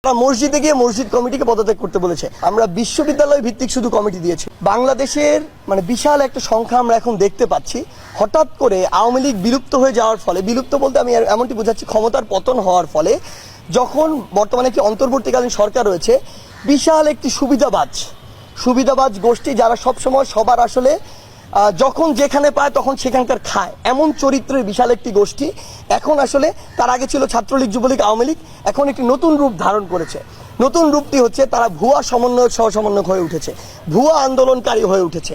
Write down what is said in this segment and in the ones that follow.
তারা মসজিদে গিয়ে মসজিদ কমিটিকে পদত্যাগ করতে বলেছে। আমরা বিশ্ববিদ্যালয় ভিত্তিক শুধু কমিটি দিয়েছি। বাংলাদেশের বিশাল একটা সংখ্যা আমরা এখন দেখতে পাচ্ছি। হঠাৎ করে আওয়ামী লীগ বিলুপ্ত হয়ে যাওয়ার ফলে, বিলুপ্ত বলতে আমি এমনটি বোঝাচ্ছি ক্ষমতার পতন হওয়ার ফলে, যখন বর্তমানে একটি অন্তর্বর্তীকালীন সরকার রয়েছে, বিশাল একটি সুবিধাবাজ গোষ্ঠী যারা সবসময় সবার আসলে যখন যেখানে পায় তখন সেখানকার খায়, এমন চরিত্রের বিশাল একটি গোষ্ঠী এখন আসলে, তার আগে ছিল ছাত্রলীগ, যুবলীগ, আওয়ামী লীগ, এখন একটি নতুন রূপ ধারণ করেছে। নতুন রূপটি হচ্ছে তারা ভুয়া সমন্বয়ক সহ সমন্বয়ক হয়ে উঠেছে, ভুয়া আন্দোলনকারী হয়ে উঠেছে।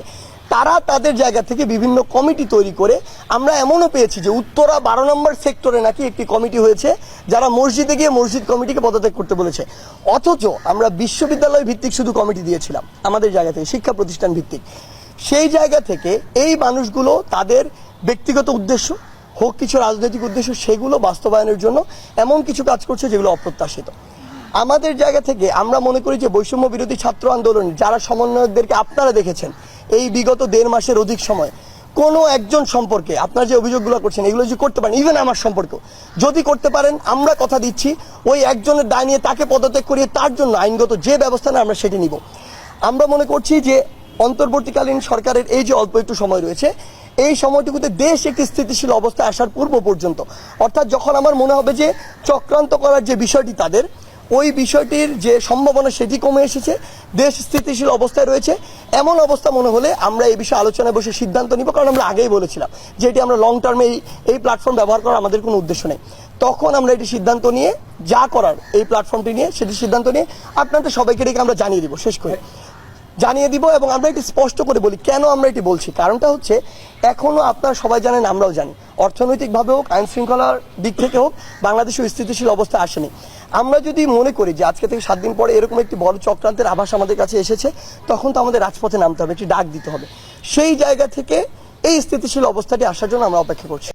তারা তাদের জায়গা থেকে বিভিন্ন কমিটি তৈরি করে, আমরা এমনও পেয়েছি যে উত্তরা 12 নম্বর সেক্টরে নাকি একটি কমিটি হয়েছে যারা মসজিদে গিয়ে মসজিদ কমিটিকে পদত্যাগ করতে বলেছে। অথচ আমরা বিশ্ববিদ্যালয় ভিত্তিক শুধু কমিটি দিয়েছিলাম আমাদের জায়গা থেকে, শিক্ষা প্রতিষ্ঠান ভিত্তিক। সেই জায়গা থেকে এই মানুষগুলো তাদের ব্যক্তিগত উদ্দেশ্য হোক, কিছু রাজনৈতিক উদ্দেশ্য, সেগুলো বাস্তবায়নের জন্য এমন কিছু কাজ করছে যেগুলো অপ্রত্যাশিত। আমাদের জায়গা থেকে আমরা মনে করি যে বৈষম্য বিরোধী ছাত্র আন্দোলন যারা সমন্বয়কদেরকে আপনারা দেখেছেন এই বিগত 1.5 মাসের অধিক সময়, কোনো একজন সম্পর্কে আপনারা যে অভিযোগগুলো করছেন এগুলো যদি করতে পারেন, ইভেন আমার সম্পর্কেও যদি করতে পারেন, আমরা কথা দিচ্ছি ওই একজনের দায় নিয়ে তাকে পদত্যাগ করিয়ে তার জন্য আইনগত যে ব্যবস্থা নেয় আমরা সেটি নিব। আমরা মনে করছি যে অন্তর্বর্তীকালীন সরকারের এই যে অল্প একটু সময় রয়েছে, এই সময়টুকুতে দেশ একটি স্থিতিশীল অবস্থায় আসার পূর্ব পর্যন্ত, অর্থাৎ যখন আমার মনে হবে যে চক্রান্ত করার যে বিষয়টি তাদের, ওই বিষয়টির যে সম্ভাবনা সেটি কমে এসেছে, দেশ স্থিতিশীল অবস্থায় রয়েছে, এমন অবস্থা মনে হলে আমরা এই বিষয়ে আলোচনায় বসে সিদ্ধান্ত নিব। কারণ আমরা আগেই বলেছিলাম যে এটি আমরা লং টার্মে এই প্ল্যাটফর্ম ব্যবহার করার আমাদের কোনো উদ্দেশ্য নেই। তখন আমরা এটি সিদ্ধান্ত নিয়ে যা করার এই প্ল্যাটফর্মটি নিয়ে সেটি সিদ্ধান্ত নিয়ে আপনাদের সবাইকে ডেকে আমরা জানিয়ে দিব, শেষ করে জানিয়ে দিব। এবং আমরা এটি স্পষ্ট করে বলি কেন আমরা এটি বলছি। কারণটা হচ্ছে, এখনো আপনারা সবাই জানেন, আমরাও জানি, অর্থনৈতিকভাবে হোক, আইন শৃঙ্খলার দিক থেকে হোক, বাংলাদেশ স্থিতিশীল অবস্থা আসেনি। আমরা যদি মনে করি যে আজকে থেকে 7 দিন পরে এরকম একটি বড় চক্রান্তের আভাস আমাদের কাছে এসেছে, তখন তো আমাদের রাজপথে নামতে হবে, একটি ডাক দিতে হবে। সেই জায়গা থেকে এই স্থিতিশীল অবস্থাটি আসার জন্য আমরা অপেক্ষা করছি।